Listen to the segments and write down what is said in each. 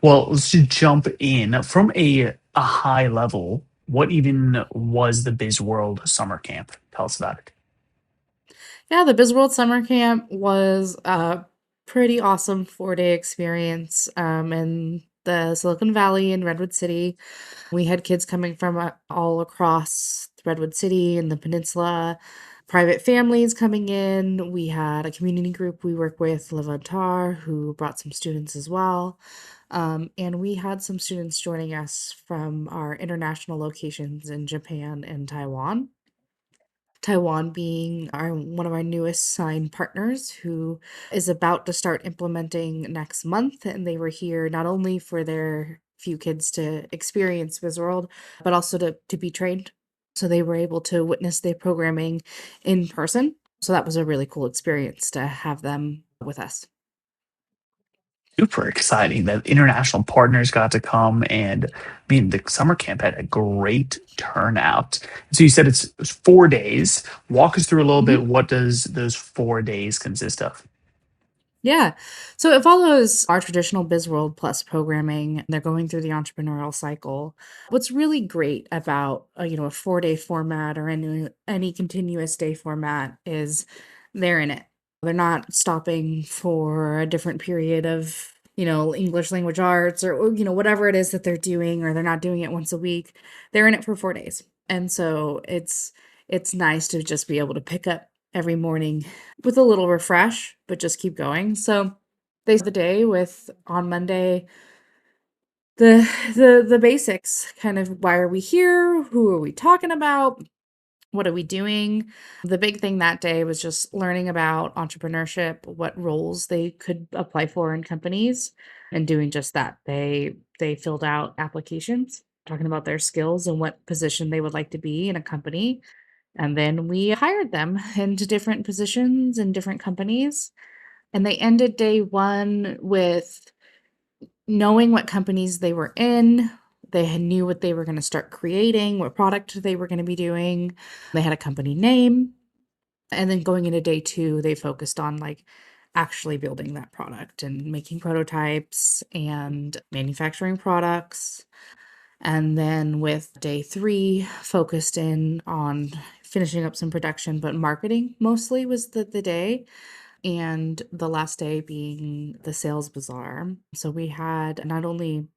Well, let's just jump in from a high level. What even was the BizWorld summer camp? Tell us about it. Yeah, the BizWorld summer camp was a pretty awesome 4-day experience in the Silicon Valley in Redwood City. We had kids coming from all across Redwood City and the peninsula, private families coming in. We had a community group we work with, Levantar, who brought some students as well. And we had some students joining us from our international locations in Japan and Taiwan. Taiwan being one of our newest signed partners who is about to start implementing next month. And they were here not only for their few kids to experience BizWorld, but also to be trained. So they were able to witness the programming in person. So that was a really cool experience to have them with us. Super exciting that international partners got to come, and I mean the summer camp had a great turnout. So you said it's 4 days. Walk us through a little bit. What does those 4 days consist of? Yeah. So it follows our traditional BizWorld Plus programming. They're going through the entrepreneurial cycle. What's really great about a 4-day format or any continuous day format is they're in it. They're not stopping for a different period of English language arts or whatever it is that they're doing, or they're not doing it once a week. They're in it for 4 days. And so it's nice to just be able to pick up every morning with a little refresh, but just keep going. So they start the day with on Monday the basics, kind of why are we here? Who are we talking about? What are we doing? The big thing that day was just learning about entrepreneurship, what roles they could apply for in companies, and doing just that. They filled out applications talking about their skills and what position they would like to be in a company, and then we hired them into different positions in different companies. And they ended day one with knowing what companies they were in. Knew what they were going to start creating, what product they were going to be doing. They had a company name. And then going into day two, they focused on like actually building that product and making prototypes and manufacturing products. And then with day three, focused in on finishing up some production, but marketing mostly was the day. And the last day being the sales bazaar. So we had not only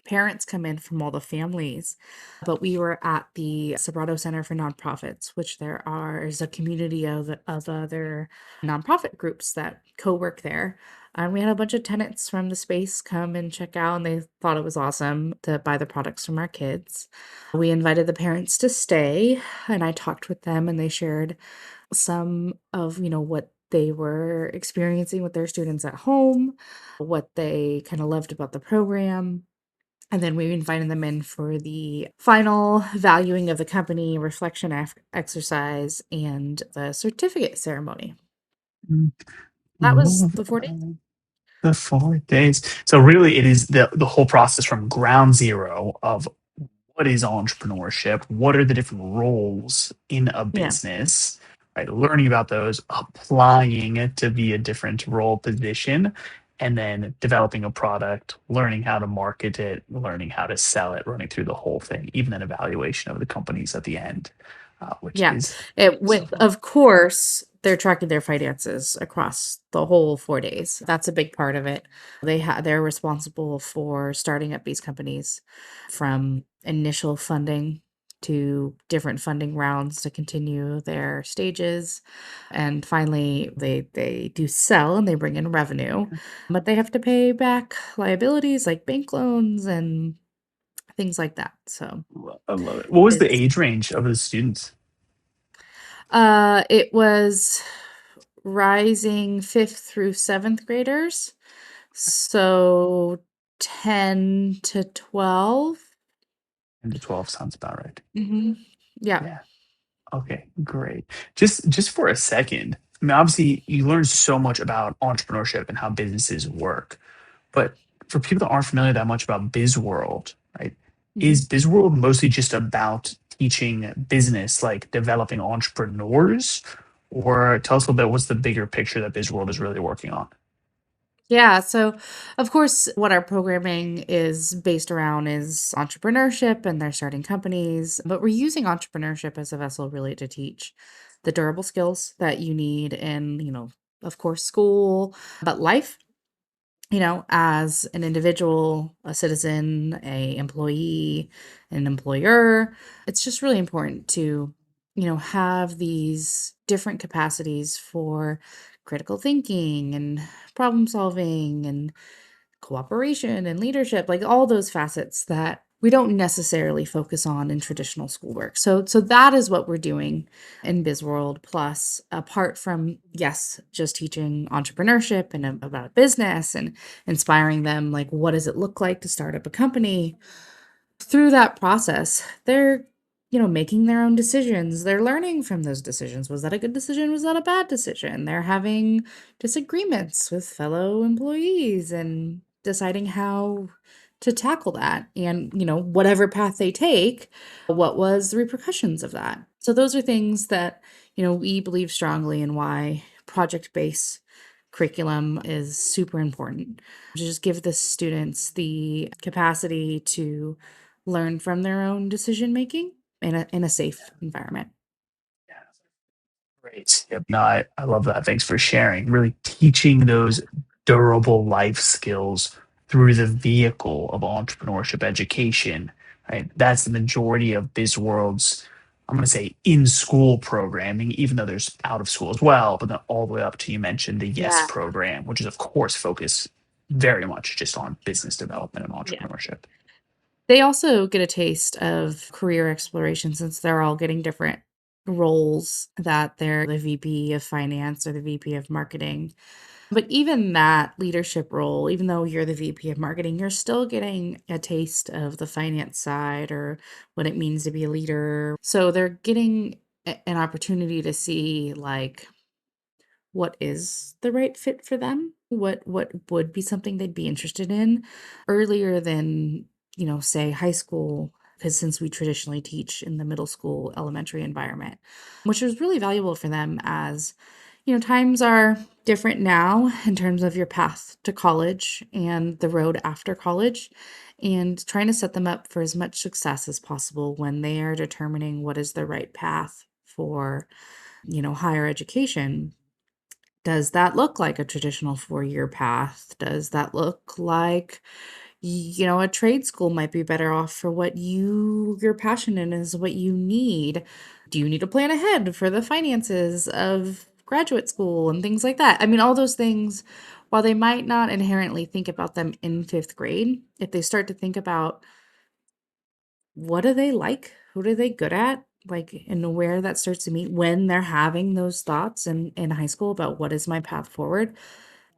parents come in from all the families, but we were at the Sobrato Center for Nonprofits, which is a community of other nonprofit groups that co-work there. And we had a bunch of tenants from the space come and check out, and they thought it was awesome to buy the products from our kids. We invited the parents to stay, and I talked with them, and they shared some of what they were experiencing with their students at home, what they kind of loved about the program, and then we invited them in for the final valuing of the company, reflection exercise, and the certificate ceremony. Mm, That was love the 4 days. the 4 days. So really, it is the whole process from ground zero of what is entrepreneurship, what are the different roles in a Yeah. business, right? Learning about those, applying it to be a different role position, and then developing a product, learning how to market it, learning how to sell it, running through the whole thing, even an evaluation of the companies at the end, which Yeah. is It so with fun. of course, they're tracking their finances across the whole 4 days. That's a big part of it. They're responsible for starting up these companies from initial funding to different funding rounds to continue their stages. And finally, they do sell and they bring in revenue, but they have to pay back liabilities like bank loans and things like that. So, I love it. What was the it's age range of the students? It was rising 5th through 7th graders, so 10 to 12. 10 to 12 sounds about right. Mhm. Yeah. Yeah. Okay, great. Just for a second, I mean, obviously, you learn so much about entrepreneurship and how businesses work, but for people that aren't familiar that much about BizWorld, right? Mhm. Is BizWorld mostly just about teaching business, like developing entrepreneurs? Or tell us a little bit, what's the bigger picture that BizWorld is really working on? Yeah, so of course, what our programming is based around is entrepreneurship, and they're starting companies, but we're using entrepreneurship as a vessel really to teach the durable skills that you need in, of course, school, but life, as an individual, a citizen, a employee, an employer. It's just really important to, have these different capacities for critical thinking and problem solving and cooperation and leadership, like all those facets that we don't necessarily focus on in traditional schoolwork. So that is what we're doing in BizWorld. Plus, apart from, yes, just teaching entrepreneurship and about business and inspiring them, like what does it look like to start up a company? Through that process, they're, making their own decisions. They're learning from those decisions. Was that a good decision? Was that a bad decision? They're having disagreements with fellow employees and deciding how to tackle that. And, whatever path they take, what was the repercussions of that? So those are things that, we believe strongly in why project-based curriculum is super important. To just give the students the capacity to learn from their own decision making in a safe environment. Great. Yep. No, I love that. Thanks for sharing. Really teaching those durable life skills through the vehicle of entrepreneurship education, right? That's the majority of BizWorld's, I'm going to say, in school programming, even though there's out of school as well, but then all the way up to, you mentioned, the Yes Yeah. program, which is, of course, focused very much just on business development and Yeah. entrepreneurship. They also get a taste of career exploration since they're all getting different roles that they're the VP of finance or the VP of marketing. But even that leadership role, even though you're the VP of marketing, you're still getting a taste of the finance side or what it means to be a leader. So they're getting an opportunity to see like what is the right fit for them, what would be something they'd be interested in earlier than, say high school, because since we traditionally teach in the middle school elementary environment, which is really valuable for them as, times are different now in terms of your path to college and the road after college, and trying to set them up for as much success as possible when they are determining what is the right path for, higher education. Does that look like a traditional 4-year path? Does that look like, a trade school might be better off for what your passion in is, what you need? Do you need to plan ahead for the finances of graduate school and things like that? I mean, all those things, while they might not inherently think about them in 5th grade, if they start to think about what do they like? Who are they good at? Like, and where that starts to meet when they're having those thoughts in high school about what is my path forward,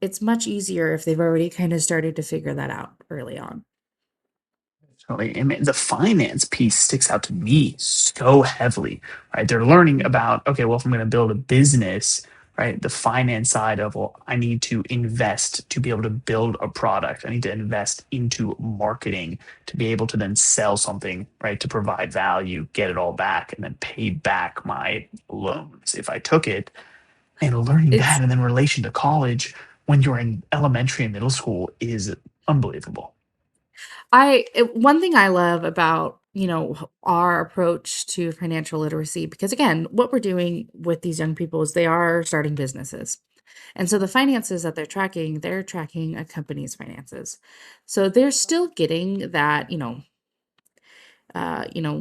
it's much easier if they've already kind of started to figure that out early on. Definitely. I mean, the finance piece sticks out to me so heavily, right? They're learning Mhm. about, okay, well, if I'm going to build a business, right, the finance side of, well, I need to invest to be able to build a product. I need to invest into marketing to be able to then sell something, right, to provide value, get it all back, and then pay back my loans if I took it. And learning It's that and then relation to college when you're in elementary and middle school is unbelievable. one thing I love about, our approach to financial literacy, because again, what we're doing with these young people is they are starting businesses. And so the finances that they're tracking a company's finances. So they're still getting that,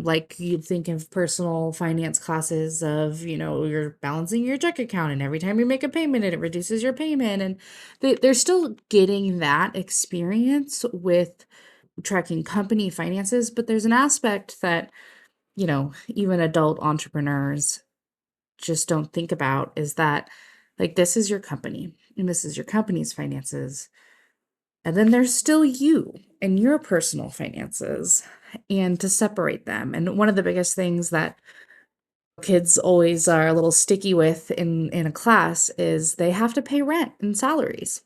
like you'd think of personal finance classes of, you're balancing your check account and every time you make a payment, it reduces your payment. And they're still getting that experience with tracking company finances. But there's an aspect that, even adult entrepreneurs just don't think about is that, like, this is your company and this is your company's finances. And then there's still you and your personal finances, and to separate them. And one of the biggest things that kids always are a little sticky with in a class is they have to pay rent and salaries.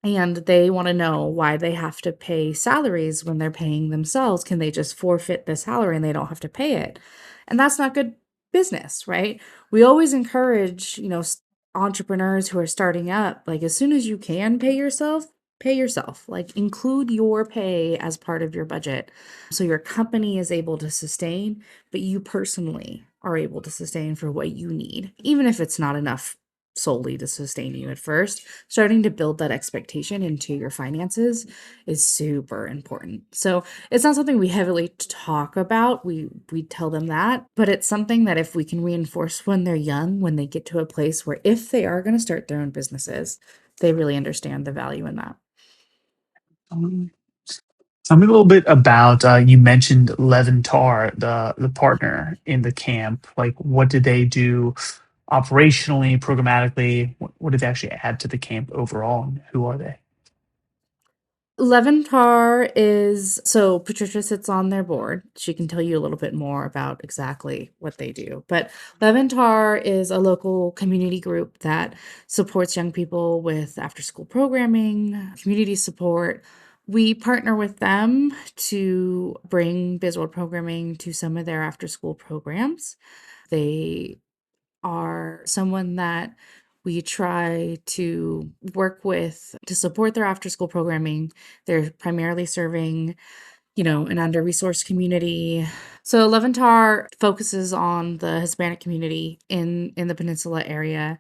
And they want to know why they have to pay salaries when they're paying themselves. Can they just forfeit the salary and they don't have to pay it? And that's not good business, right? We always encourage, entrepreneurs who are starting up, like as soon as you can pay yourself. Like include your pay as part of your budget so your company is able to sustain, but you personally are able to sustain for what you need, even if it's not enough solely to sustain you at first. Starting to build that expectation into your finances is super important. So it's not something we heavily talk about. We tell them that, but it's something that if we can reinforce when they're young, when they get to a place where if they are going to start their own businesses, they really understand the value in that. Um, Tell me a little bit about you mentioned Levantar, the partner in the camp. Like, what did they do operationally, programmatically? What did they actually add to the camp overall, and who are they? Levantar is so Patricia sits on their board. She can tell you a little bit more about exactly what they do. But Levantar is a local community group that supports young people with after school programming, community support. We partner with them to bring BizWorld programming to some of their after school programs. They are someone that we try to work with to support their after school programming. They're primarily serving, an under-resourced community. So Levantar focuses on the Hispanic community in the peninsula area.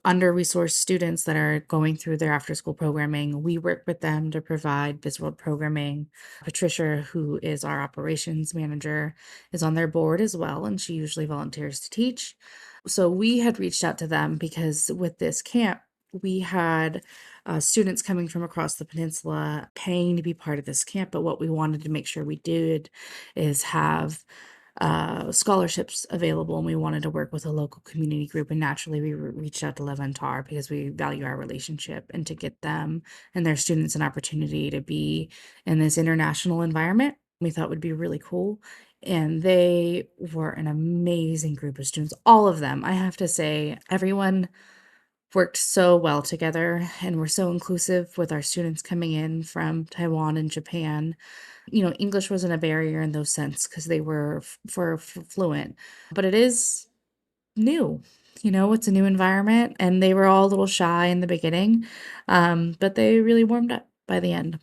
Under-resourced students that are going through their after-school programming. We work with them to provide BizWorld programming. Patricia, who is our operations manager, is on their board as well, and she usually volunteers to teach. So we had reached out to them because with this camp, we had students coming from across the peninsula paying to be part of this camp. But what we wanted to make sure we did is have scholarships available, and we wanted to work with a local community group. And naturally, we reached out to Levantar because we value our relationship and to get them and their students an opportunity to be in this international environment. We thought would be really cool. And they were an amazing group of students, all of them. I have to say, everyone worked so well together and were so inclusive with our students coming in from Taiwan and Japan. English wasn't a barrier in those sense because they were fluent, but it is new. It's a new environment, and they were all a little shy in the beginning, but they really warmed up by the end.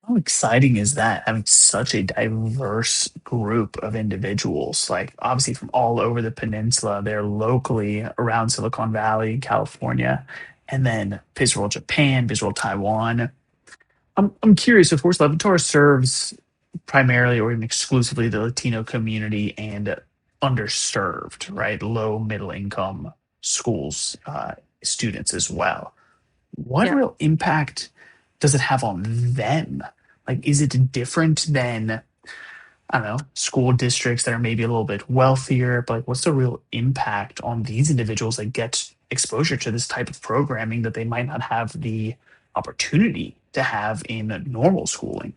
How exciting is that? Having such a diverse group of individuals, like obviously from all over the peninsula, they're locally around Silicon Valley, California, and then BizWorld Japan, BizWorld Taiwan. I'm curious. Of course, Levantar serves primarily or even exclusively the Latino community and underserved, right? Low middle income schools, students as well. What Yeah. real impact does it have on them? Like, is it different than, I don't know, school districts that are maybe a little bit wealthier? But like, what's the real impact on these individuals that get exposure to this type of programming that they might not have the opportunity to have in normal schooling?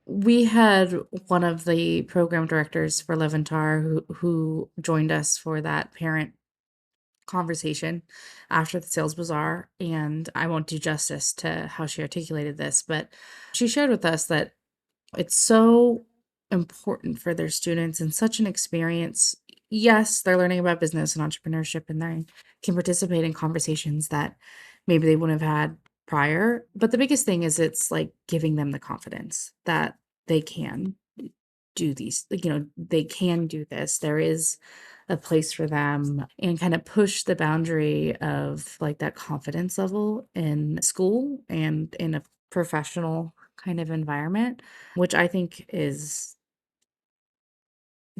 We had one of the program directors for Levantar who joined us for that parent conversation after the sales bazaar, and I won't do justice to how she articulated this, but she shared with us that it's so important for their students and such an experience. Yes, they're learning about business and entrepreneurship, and they can participate in conversations that maybe they wouldn't have had prior. But the biggest thing is it's like giving them the confidence that they can do these, they can do this. There is a place for them, and kind of push the boundary of like that confidence level in school and in a professional kind of environment, which I think is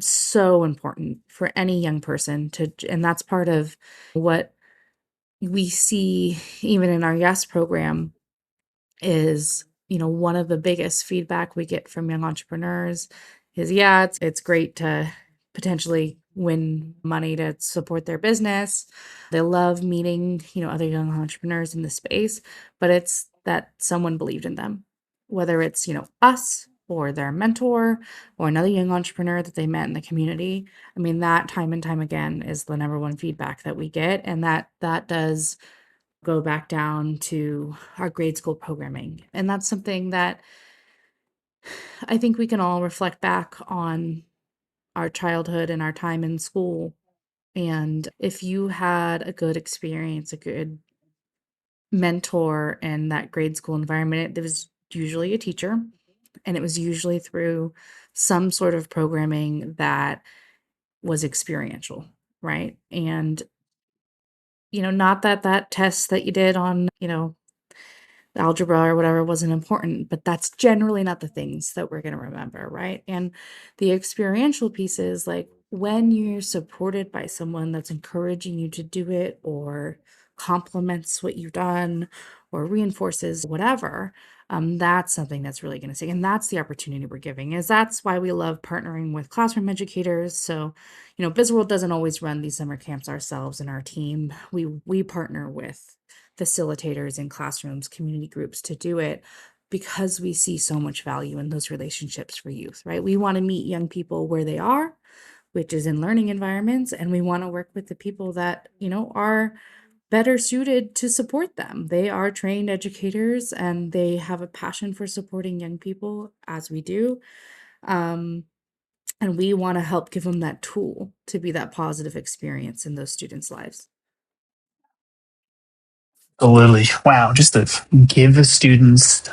so important for any young person to, and that's part of what we see even in our Yes program is, one of the biggest feedback we get from young entrepreneurs is, yeah, it's great to potentially win money to support their business. They love meeting, other young entrepreneurs in the space, but it's that someone believed in them, whether it's, us or their mentor or another young entrepreneur that they met in the community. I mean, that time and time again is the number one feedback that we get. And that does go back down to our grade school programming. And that's something that I think we can all reflect back on our childhood and our time in school. And if you had a good experience, a good mentor in that grade school environment, there was usually a teacher, and it was usually through some sort of programming that was experiential, right? And, not that that test that you did on, algebra or whatever wasn't important, but that's generally not the things that we're going to remember, right? And the experiential pieces, like when you're supported by someone that's encouraging you to do it or complements what you've done or reinforces whatever, that's something that's really going to stick. And that's the opportunity we're giving, is that's why we love partnering with classroom educators. So, BizWorld doesn't always run these summer camps ourselves and our team. We partner with facilitators in classrooms, community groups to do it because we see so much value in those relationships for youth, right? We want to meet young people where they are, which is in learning environments, and we want to work with the people that, are better suited to support them. They are trained educators and they have a passion for supporting young people as we do. Um, and we want to help give them that tool to be that positive experience in those students' lives. Absolutely. Wow. Just to give the students,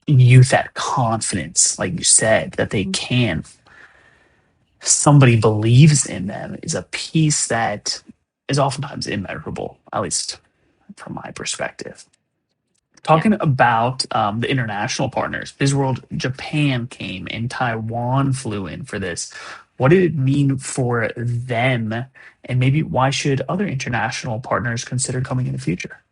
youth that confidence, like you said, that they can, somebody believes in them is a piece that is oftentimes immeasurable, at least from my perspective. Yeah. Talking about the international partners, BizWorld Japan came and Taiwan flew in for this. What did it mean for them? And maybe why should other international partners consider coming in the future?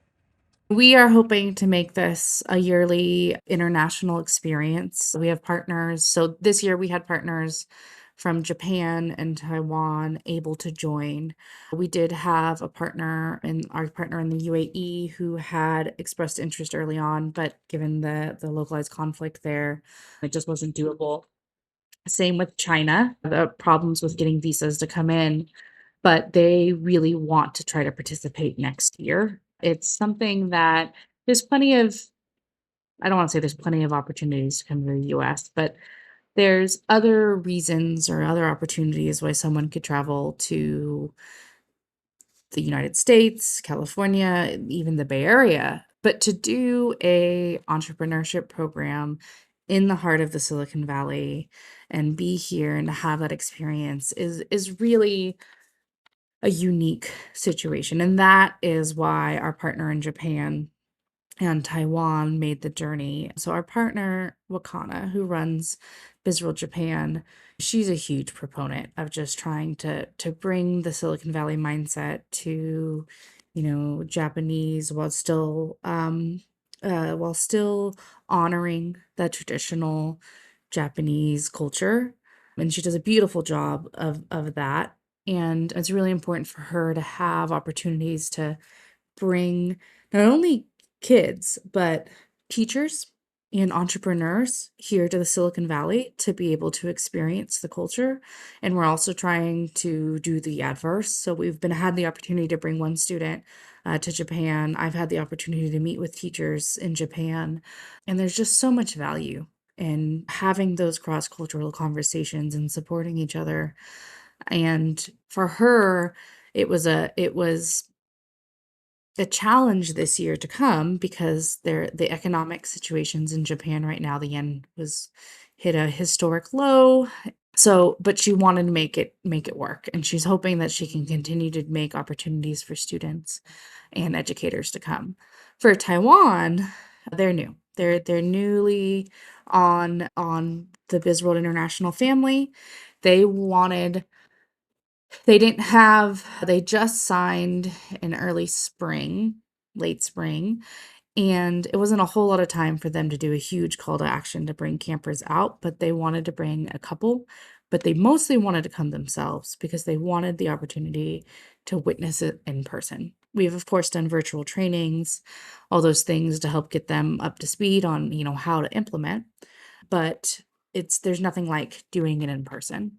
We are hoping to make this a yearly international experience. We have partners. So this year we had partners from Japan and Taiwan able to join. We did have our partner in the UAE who had expressed interest early on, but given the localized conflict there, it just wasn't doable. Same with China, the problems with getting visas to come in, but they really want to try to participate next year. It's something that there's plenty of I don't wanna say there's plenty of opportunities to come to the US, but there's other reasons or other opportunities why someone could travel to the United States, California, even the Bay Area. But to do a entrepreneurship program in the heart of the Silicon Valley and be here and to have that experience is really a unique situation, and that is why our partner in Japan and Taiwan made the journey. So our partner, Wakana, who runs BizWorld Japan, she's a huge proponent of just trying to bring the Silicon Valley mindset to, Japanese while still honoring the traditional Japanese culture. And she does a beautiful job of that. And it's really important for her to have opportunities to bring not only kids, but teachers and entrepreneurs here to the Silicon Valley to be able to experience the culture. And we're also trying to do the adverse. So had the opportunity to bring one student to Japan. I've had the opportunity to meet with teachers in Japan, and there's just so much value in having those cross-cultural conversations and supporting each other. And for her, it was a challenge this year to come because the economic situations in Japan right now, the yen was hit a historic low. So, but she wanted to make it work, and she's hoping that she can continue to make opportunities for students and educators to come. For Taiwan, they're new. They're newly on the BizWorld International family. They wanted they just signed in late spring, and it wasn't a whole lot of time for them to do a huge call to action to bring campers out, but they wanted to bring a couple, but they mostly wanted to come themselves because they wanted the opportunity to witness it in person. We've of course done virtual trainings, all those things to help get them up to speed on, how to implement, but there's nothing like doing it in person.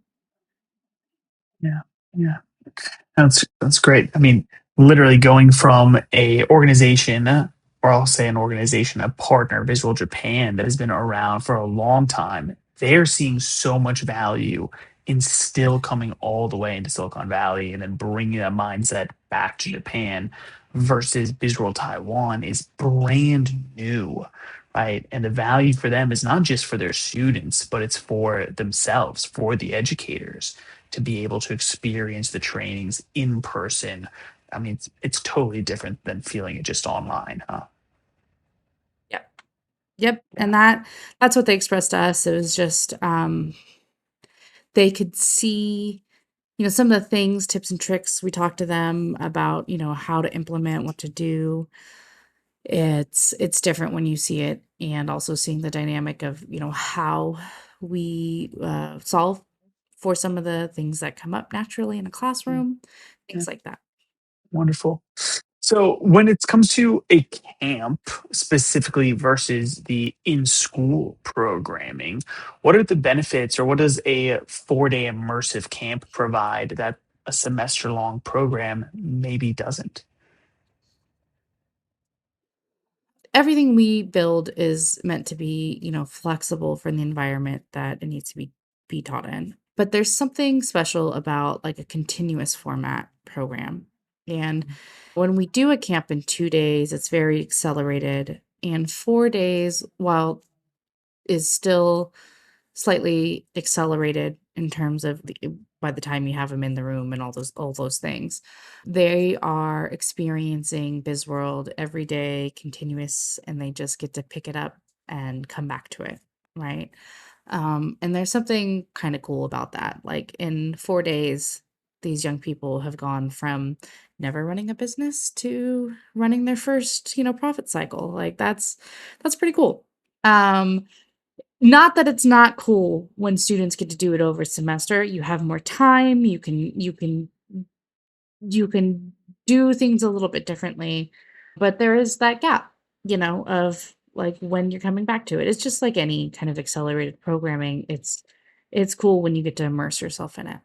Yeah. Yeah. That's great. I mean, literally going from a organization, or I'll say an organization, a partner, Visual Japan, that has been around for a long time. They're seeing so much value instill coming all the way into Silicon Valley and then bringing that mindset back to Japan versus BizWorld Taiwan is brand new, right? And the value for them is not just for their students, but it's for themselves, for the educators to be able to experience the trainings in person. I mean, it's totally different than feeling it just online, huh? Yep. Yep. Yeah. And that's what they expressed to us. It was just they could see, some of the things, tips and tricks we talked to them about, how to implement, what to do. It's different when you see it, and also seeing the dynamic of, how we solve for some of the things that come up naturally in a Mm, classroom, yeah. things like that. Wonderful. So when it comes to a camp specifically versus the in-school programming, what are the benefits or what does a 4-day immersive camp provide that a semester-long program maybe doesn't? Everything we build is meant to be, flexible for the environment that it needs to be taught in. But there's something special about like a continuous format program. And when we do a camp in 2 days, it's very accelerated. And 4 days, while is still slightly accelerated in terms of by the time you have them in the room and all those things. They are experiencing BizWorld every day, continuous, and they just get to pick it up and come back to it, right? And there's something kind of cool about that. Like in 4 days, these young people have gone from never running a business to running their first, profit cycle. Like that's pretty cool. Um, Not that it's not cool when students get to do it over a semester. You have more time, you can do things a little bit differently, but there is that gap, of, like, when you're coming back to it. It's just like any kind of accelerated programming. It's cool when you get to immerse yourself in it.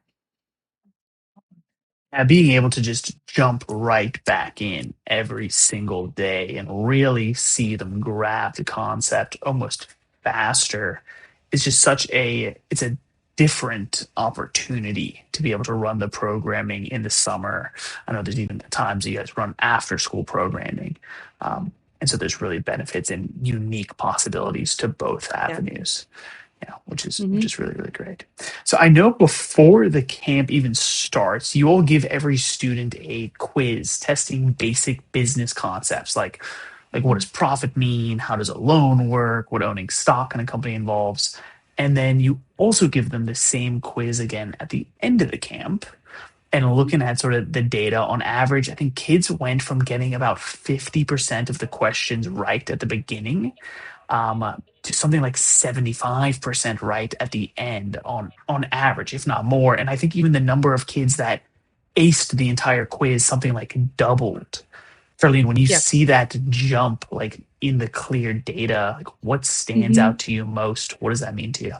Being able to just jump right back in every single day and really see them grab the concept almost faster is just it's a different opportunity to be able to run the programming in the summer. I know there's even times you guys run after school programming. And so there's really benefits and unique possibilities to both Yeah. avenues. Yeah, which Mhm. is really, really great. So I know before the camp even starts, you all give every student a quiz testing basic business concepts like what does Mhm. profit mean, how does a loan work, what owning stock in a company involves, and then you also give them the same quiz again at the end of the camp. And Mhm. looking at sort of the data on average, I think kids went from getting about 50% of the questions right at the beginning to something like 75% right at the end on average, if not more. And I think even the number of kids that aced the entire quiz, something like doubled. Charlene, when you Yeah. see that jump like in the clear data, like what stands out Mhm. to you most? What does that mean to you?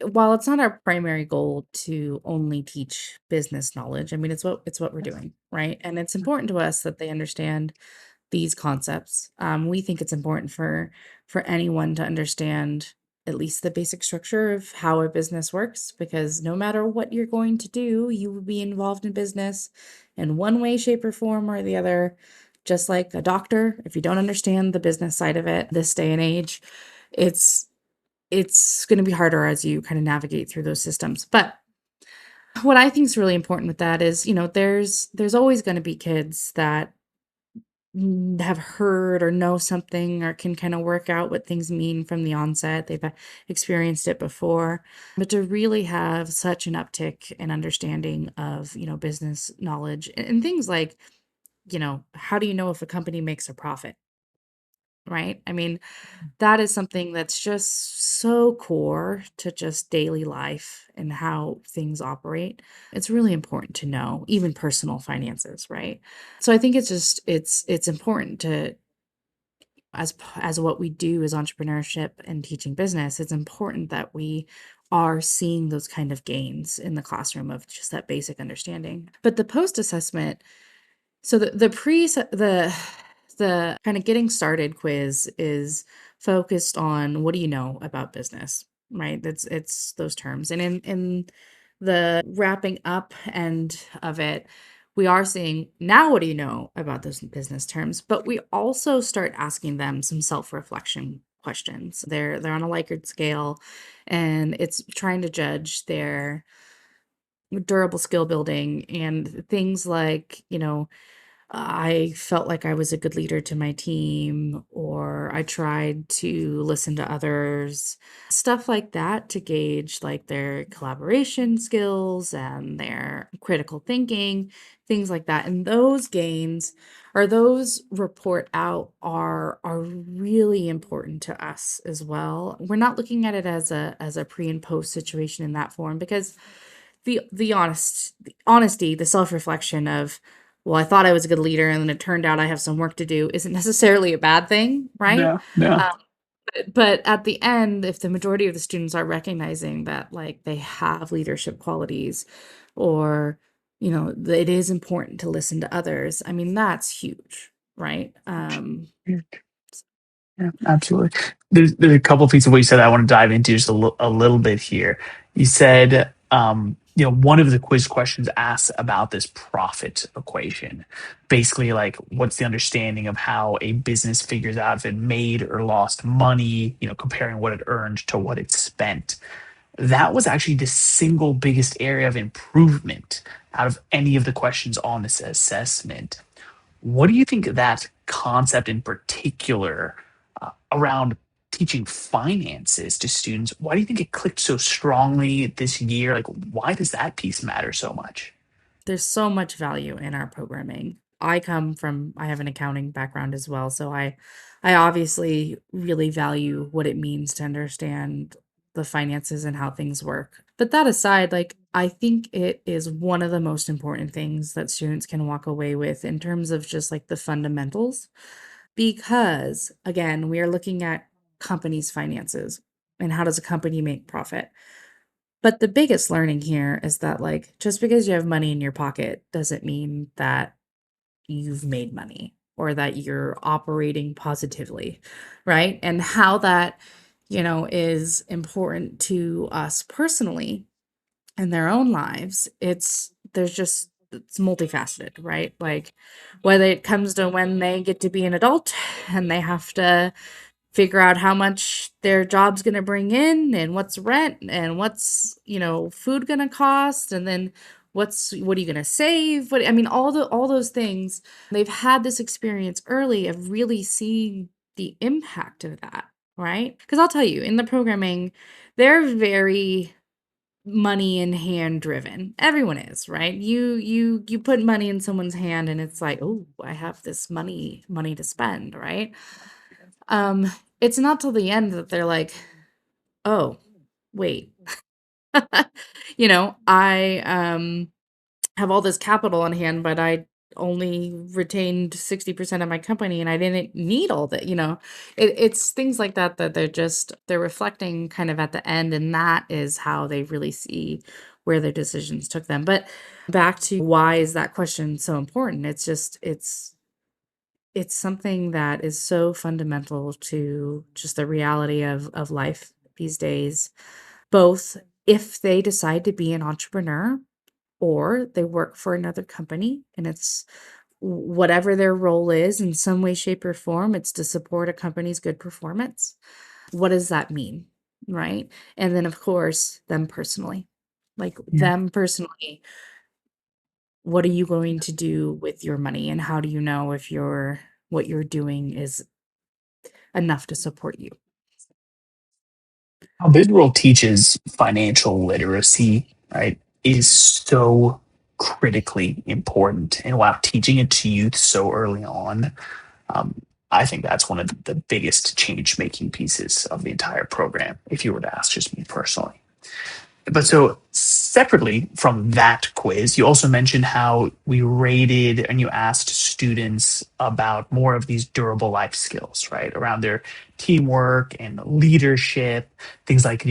While it's not our primary goal to only teach business knowledge, I mean, it's what we're doing, right? And it's important to us that they understand these concepts. We think it's important for anyone to understand at least the basic structure of how a business works, because no matter what you're going to do, you will be involved in business in one way, shape, or form or the other. Just like a doctor, if you don't understand the business side of it, this day and age, it's it's going to be harder as you kind of navigate through those systems. But what I think is really important with that is, there's always going to be kids that have heard or know something or can kind of work out what things mean from the onset. They've experienced it before. But to really have such an uptick in understanding of, business knowledge and things like, how do you know if a company makes a profit? Right. I mean, that is something that's just so core to just daily life and how things operate. It's really important to know, even personal finances, right? So I think it's important to as what we do as entrepreneurship and teaching business, it's important that we are seeing those kind of gains in the classroom of just that basic understanding. But the post assessment, so the kind of getting started quiz is focused on what do you know about business? right? It's those terms. And in the wrapping up end of it, we are saying, now what do you know about those business terms? But we also start asking them some self-reflection questions. They're on a Likert scale, and it's trying to judge their durable skill building and things like, I felt like I was a good leader to my team, or I tried to listen to others, stuff like that to gauge like their collaboration skills and their critical thinking, things like that. And those gains or those report out are really important to us as well. We're not looking at it as a pre and post situation in that form, because the honesty, the self-reflection of, well, I thought I was a good leader and then it turned out I have some work to do, isn't necessarily a bad thing, right? No, no. Um, but at the end, if the majority of the students are recognizing that like they have leadership qualities, or that it is important to listen to others, I mean, that's huge, right? Yeah, absolutely. There's a couple of pieces of what you said I want to dive into just a little bit here. You said, one of the quiz questions asks about this profit equation. Basically, like, what's the understanding of how a business figures out if it made or lost money, comparing what it earned to what it spent. That was actually the single biggest area of improvement out of any of the questions on this assessment. What do you think that concept in particular around teaching finances to students? Why do you think it clicked so strongly this year? Like, why does that piece matter so much? There's so much value in our programming. I have an accounting background as well, so I obviously really value what it means to understand the finances and how things work. But that aside, like, I think it is one of the most important things that students can walk away with in terms of just like the fundamentals, because again, we are looking at companies' finances and how does a company make profit. But the biggest learning here is that, like, just because you have money in your pocket doesn't mean that you've made money or that you're operating positively, right? And how that, is important to us personally in their own lives. It's multifaceted, right? Like, whether it comes to when they get to be an adult and they have to figure out how much their job's going to bring in and what's rent and what's, food going to cost, and then what are you going to save? What I mean, all those things. They've had this experience early of really seeing the impact of that, right? Because I'll tell you, in the programming, they're very money in hand driven. Everyone is, right? You put money in someone's hand and it's like, oh, I have this money to spend, right? Um, it's not till the end that they're like, "Oh, wait." I, have all this capital on hand, but I only retained 60% of my company and I didn't need all that, It's things like that that they're reflecting kind of at the end, and that is how they really see where their decisions took them. But back to why is that question so important? It's something that is so fundamental to just the reality of life these days, both if they decide to be an entrepreneur or they work for another company, and it's whatever their role is in some way, shape, or form, it's to support a company's good performance. What does that mean? Right. And then, of course, them personally, like Yeah. them personally, what are you going to do with your money, and how do you know if what you're doing is enough to support you? How BizWorld teaches financial literacy, right, is so critically important. And while teaching it to youth so early on, um, I think that's one of the biggest change making pieces of the entire program, if you were to ask just me personally. But so separately from that quiz, you also mentioned how we rated and you asked students about more of these durable life skills, right? Around their teamwork and leadership, things like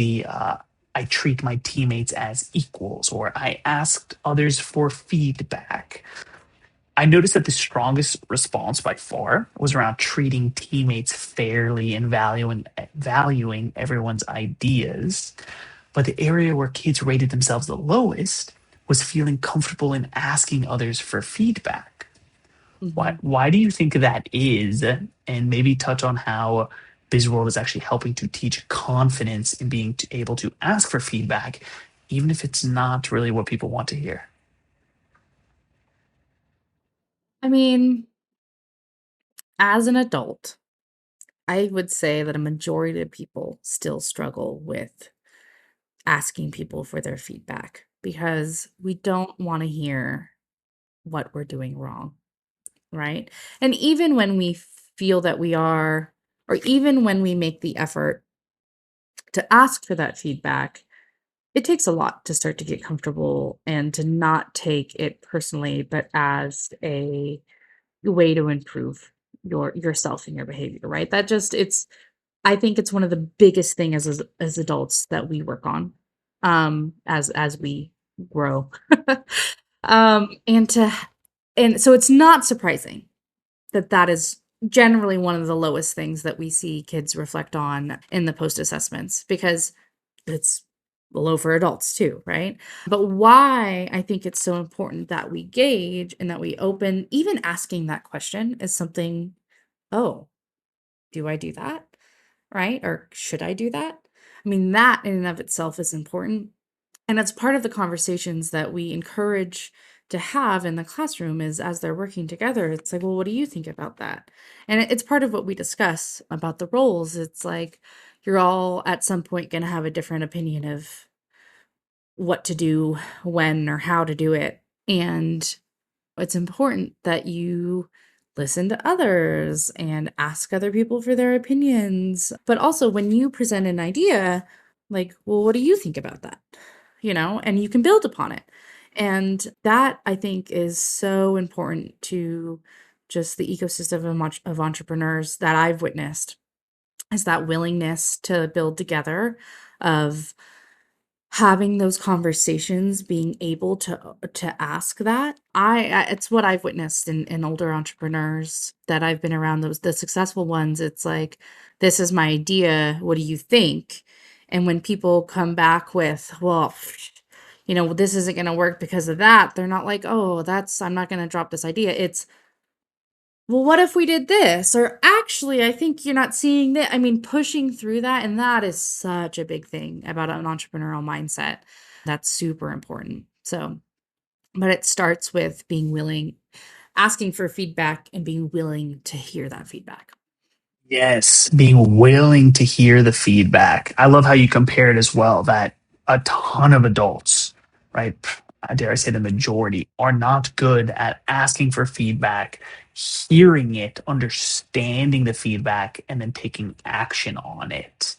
I treat my teammates as equals, or I asked others for feedback. I noticed that the strongest response by far was around treating teammates fairly and valuing everyone's ideas. But the area where kids rated themselves the lowest was feeling comfortable in asking others for feedback. Why, Mhm. why do you think that is? And maybe touch on how BizWorld is actually helping to teach confidence in being able to ask for feedback, even if it's not really what people want to hear. I mean, as an adult, I would say that a majority of people still struggle with asking people for their feedback because we don't want to hear what we're doing wrong, right? And even when we feel that we are, or even when we make the effort to ask for that feedback, it takes a lot to start to get comfortable and to not take it personally, but as a way to improve yourself and your behavior, right? That just it's I think it's one of the biggest thing as adults that we work on, as we grow. And so it's not surprising that that is generally one of the lowest things that we see kids reflect on in the post assessments because it's low for adults too, right? But why I think it's so important that we gauge and that we open, even asking that question is something, oh, do I do that? Right? Or should I do that? I mean, that in and of itself is important. And it's part of the conversations that we encourage to have in the classroom is as they're working together. It's like, well, what do you think about that? And it's part of what we discuss about the roles. It's like you're all at some point going to have a different opinion of what to do, when, or how to do it. And it's important that you listen to others and ask other people for their opinions. But also, when you present an idea, like, well, what do you think about that? And you can build upon it. And that I think is so important to just the ecosystem of entrepreneurs that I've witnessed is that willingness to build together, of having those conversations, being able to ask that. It's what I've witnessed in older entrepreneurs that I've been around, those the successful ones. It's like, "This is my idea, what do you think?" And when people come back with, "Well, this isn't gonna work because of that," they're not like, "Oh, that's I'm not gonna drop this idea." It's, well, what if we did this? Or actually, I think you're not seeing that. I mean, pushing through that, and that is such a big thing about an entrepreneurial mindset. That's super important. So, but it starts with being willing, asking for feedback and being willing to hear that feedback. Yes, being willing to hear the feedback. I love how you compared as well that a ton of adults, right? I dare I say the majority, are not good at asking for feedback, hearing it, understanding the feedback, and then taking action on it.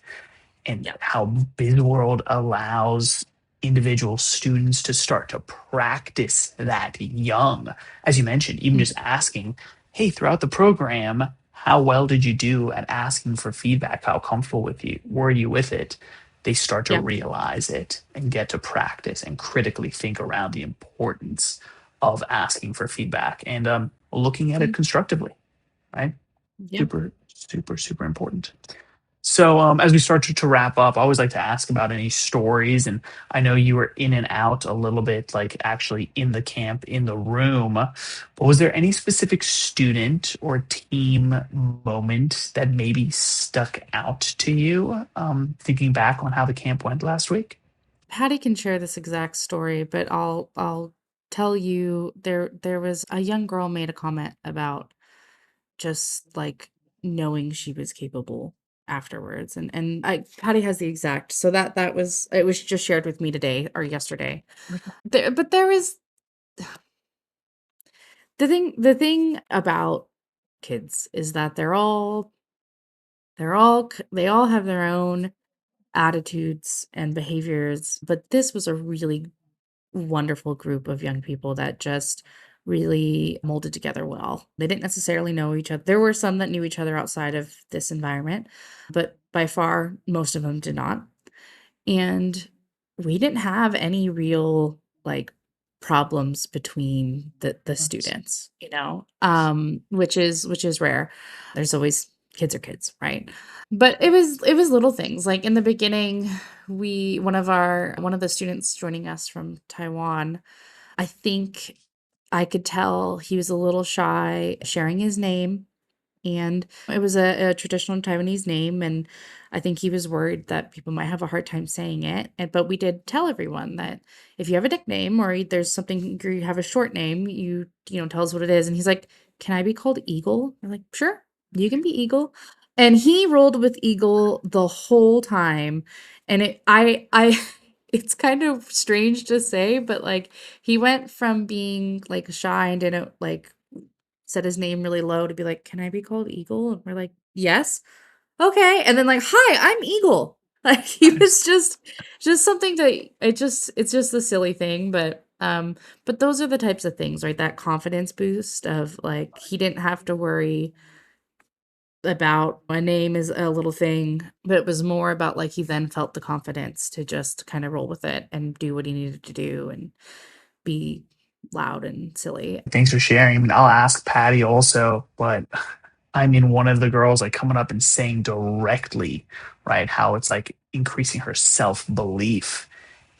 And Yep. how BizWorld allows individual students to start to practice that young. As you mentioned, even Mm. just asking, hey, throughout the program, how well did you do at asking for feedback? How comfortable with you were you with it? They start to Yep. realize it and get to practice and critically think around the importance of asking for feedback and looking at it Mm. constructively, right? Yep. Super, super, super important. So, as we start to wrap up, I always like to ask about any stories. And I know you were in and out a little bit, like actually in the camp, in the room. But was there any specific student or team moment that maybe stuck out to you, thinking back on how the camp went last week? Patty can share this exact story, but I'll tell you there was a young girl made a comment about just, like, knowing she was capable afterwards, and Patty has the exact, so that was it was just shared with me today or yesterday. There was the thing about kids is that they all have their own attitudes and behaviors, but this was a really wonderful group of young people that just really molded together well. They didn't necessarily know each other. There were some that knew each other outside of this environment, but by far, most of them did not. And we didn't have any real like problems between the Nice. students, which is rare. There's always kids are kids, right? But it was little things. Like in the beginning, we one of the students joining us from Taiwan, I think I could tell he was a little shy sharing his name, and it was a traditional Taiwanese name, and I think he was worried that people might have a hard time saying it. But we did tell everyone that if you have a nickname or there's something or you have a short name, tell us what it is. And he's like, "Can I be called Eagle?" I'm like, "Sure, you can be Eagle." And he rolled with Eagle the whole time. And it's kind of strange to say, but like he went from being like shy and didn't like said his name really low to be like, "Can I be called Eagle?" And we're like, "Yes." "Okay." And then like, "Hi, I'm Eagle." Like he was just something to it's just a silly thing, but those are the types of things, right? That confidence boost of like he didn't have to worry about my name is a little thing, but it was more about like he then felt the confidence to just kind of roll with it and do what he needed to do and be loud and silly. Thanks for sharing. I mean, I'll ask Patty also, but I mean, one of the girls like coming up and saying directly, right, how it's like increasing her self belief,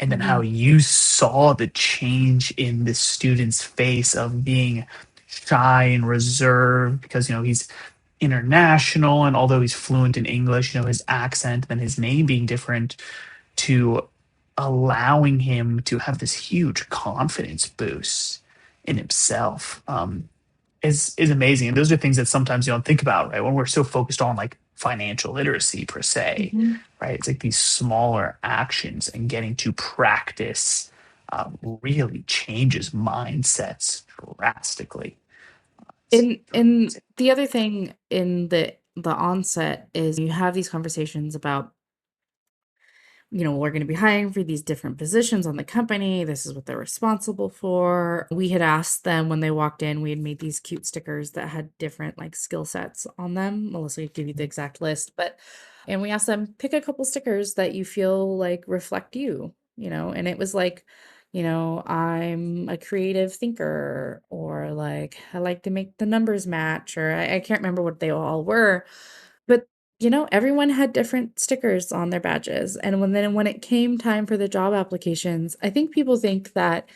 and then how Mhm. you saw the change in this student's face of being shy and reserved because, he's international, and although he's fluent in English, his accent and his name being different, to allowing him to have this huge confidence boost in himself. Is amazing. And those are things that sometimes you don't think about, right? When we're so focused on like financial literacy per se, Mhm. right? It's like these smaller actions and getting to practice really changes mindsets drastically. It's really And amazing. the other thing in the onset is you have these conversations about, we're going to be hiring for these different positions on the company. This is what they're responsible for. We had asked them when they walked in, we had made these cute stickers that had different like skill sets on them. Melissa could give you the exact list, and we asked them, pick a couple stickers that you feel like reflect you, and it was like, I'm a creative thinker, or like I like to make the numbers match, or I can't remember what they all were, but, everyone had different stickers on their badges, and when it came time for the job applications, I think people think that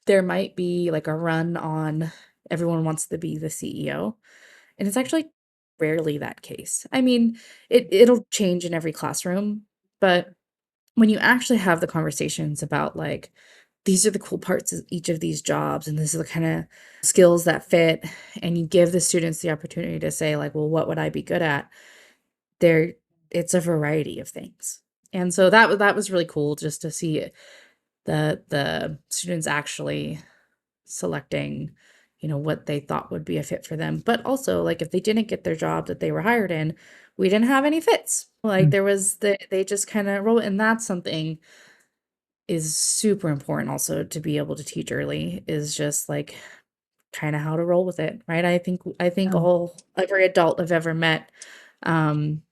there might be, like, a run on everyone wants to be the CEO, and it's actually rarely that case. I mean, it'll change in every classroom, but when you actually have the conversations about, like, these are the cool parts of each of these jobs, and this is the kinda skills that fit, and you give the students the opportunity to say, like, "Well, what would I be good at?" There it's a variety of things. And so that was really cool just to see the students actually selecting, what they thought would be a fit for them. But also, like, if they didn't get their job that they were hired in, we didn't have any fits. Like, there was they just kinda roll, and that's something is super important also to be able to teach early, is just, like, kinda how to roll with it, right? I think Yeah. all every adult I've ever met, um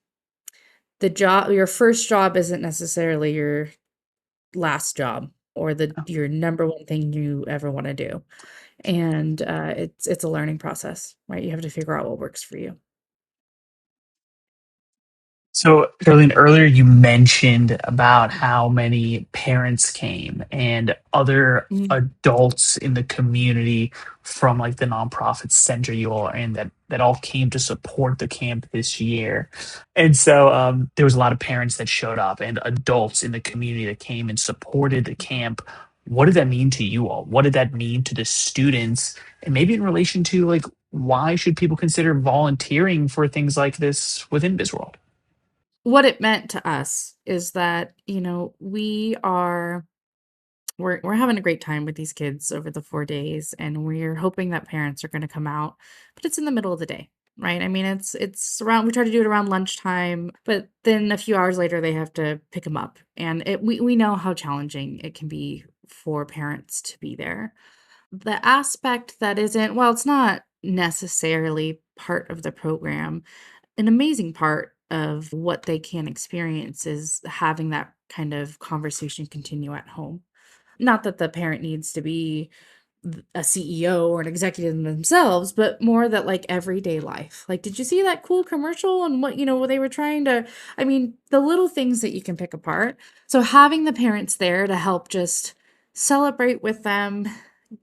your first job isn't necessarily your last job or your number one thing you ever wanna do, and, it's a learning process, right? You have to figure out what works for you. So, Charlene, earlier you mentioned about how many parents came and other Mhm. adults in the community from like the nonprofit center you all are in that all came to support the camp this year. And so there was a lot of parents that showed up and adults in the community that came and supported the camp. What did that mean to you all? What did that mean to the students? And maybe in relation to like why should people consider volunteering for things like this within BizWorld? What it meant to us is that, we're having a great time with these kids over the 4 days, and we're hoping that parents are gonna come out, but it's in the middle of the day, right? I mean, it's around we try to do it around lunchtime, but then a few hours later, they have to pick them up, and we know how challenging it can be for parents to be there. The aspect that isn't well, it's not necessarily part of the program. An amazing part of what they can experience is having that kind of conversation continue at home. Not that the parent needs to be a CEO or an executive themselves, but more that like everyday life. Like, did you see that cool commercial and what, what they were trying to, I mean, the little things that you can pick apart. So having the parents there to help just celebrate with them,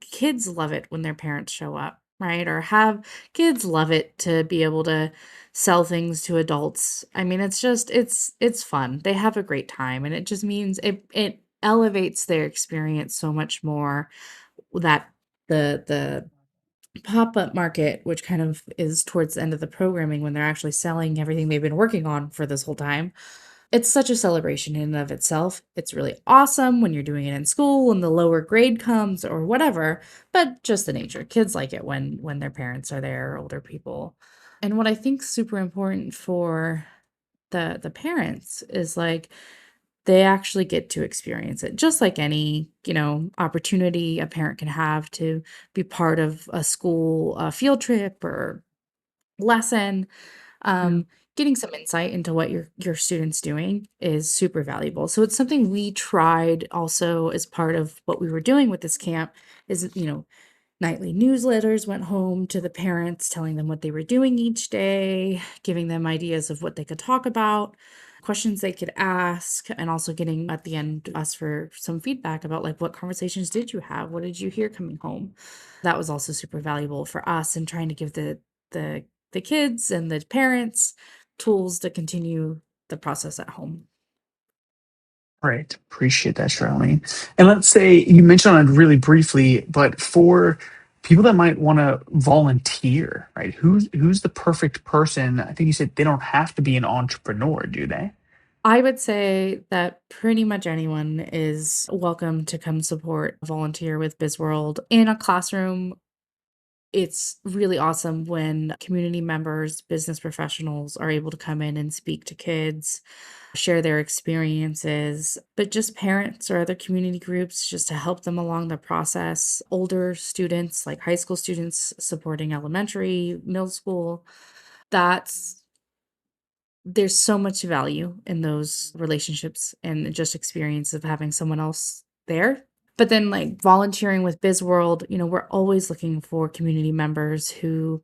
kids love it when their parents show up, right? Or have kids love it to be able to sell things to adults. I mean, it's fun. They have a great time and it just means it elevates their experience so much more that the pop-up market, which kind of is towards the end of the programming when they're actually selling everything they've been working on for this whole time. It's such a celebration in and of itself. It's really awesome when you're doing it in school and the lower grade comes or whatever, but just the nature. Kids like it when their parents are there, or older people. And what I think super important for the parents is like they actually get to experience it just like any, opportunity a parent can have to be part of a school field trip or lesson. Yeah. Getting some insight into what your students doing is super valuable. So it's something we tried also as part of what we were doing with this camp is, nightly newsletters went home to the parents, telling them what they were doing each day, giving them ideas of what they could talk about, questions they could ask, and also getting at the end us for some feedback about like what conversations did you have? What did you hear coming home? That was also super valuable for us in trying to give the the kids and the parents tools to continue the process at home. Great. Appreciate that, Charlene. And let's say you mentioned on it really briefly, but for people that might want to volunteer, right? Who's the perfect person? I think you said they don't have to be an entrepreneur, do they? I would say that pretty much anyone is welcome to come support, volunteer with BizWorld in a classroom. It's really awesome when community members, business professionals are able to come in and speak to kids, share their experiences, but just parents or other community groups just to help them along the process. Older students, like high school students supporting elementary, middle school. That's There's so much value in those relationships and just experience of having someone else there. But then like volunteering with BizWorld, we're always looking for community members who,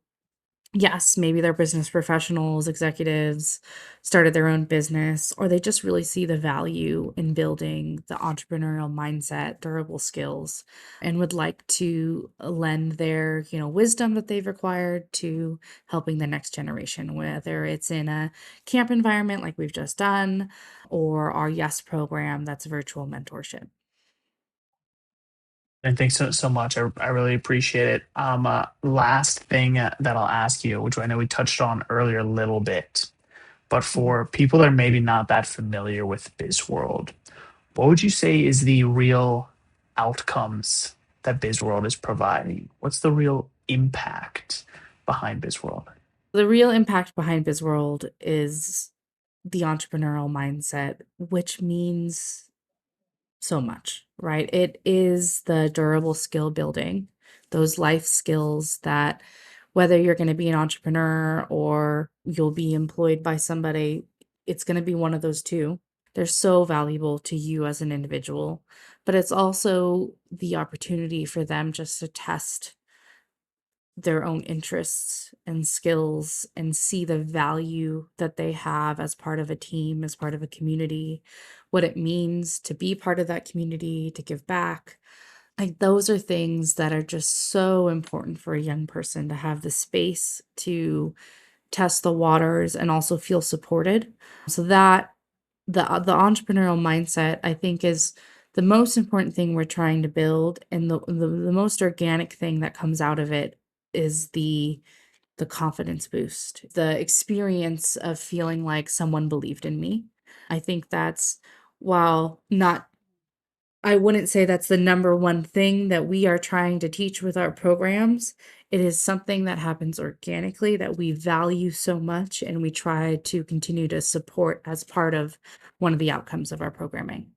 yes, maybe they're business professionals, executives, started their own business, or they just really see the value in building the entrepreneurial mindset, durable skills, and would like to lend their, wisdom that they've acquired to helping the next generation, whether it's in a camp environment like we've just done, or our Yes program that's virtual mentorship. And thanks so much. I really appreciate it. Last thing that I'll ask you, which I know we touched on earlier a little bit, but Mhm. for people that are maybe not that familiar with BizWorld, what would you say is the real outcomes that BizWorld is providing? What's the real impact behind BizWorld? The real impact behind BizWorld is the entrepreneurial mindset, which means so much, right? It is the durable skill building, those life skills that whether you're going to be an entrepreneur or you'll be employed by somebody, it's going to be one of those two. They're so valuable to you as an individual, but it's also the opportunity for them just to test their own interests and skills and see the value that they have as part of a team, as part of a community, what it means to be part of that community, to give back. Like those are things that are just so important for a young person to have the space to test the waters and also feel supported. So that the entrepreneurial mindset I think is the most important thing we're trying to build, and the most organic thing that comes out of it is the confidence boost, the experience of feeling like someone believed in me. I think that's, while not, I wouldn't say that's the number one thing that we are trying to teach with our programs. It is something that happens organically that we value so much and we try to continue to support as part of one of the outcomes of our programming.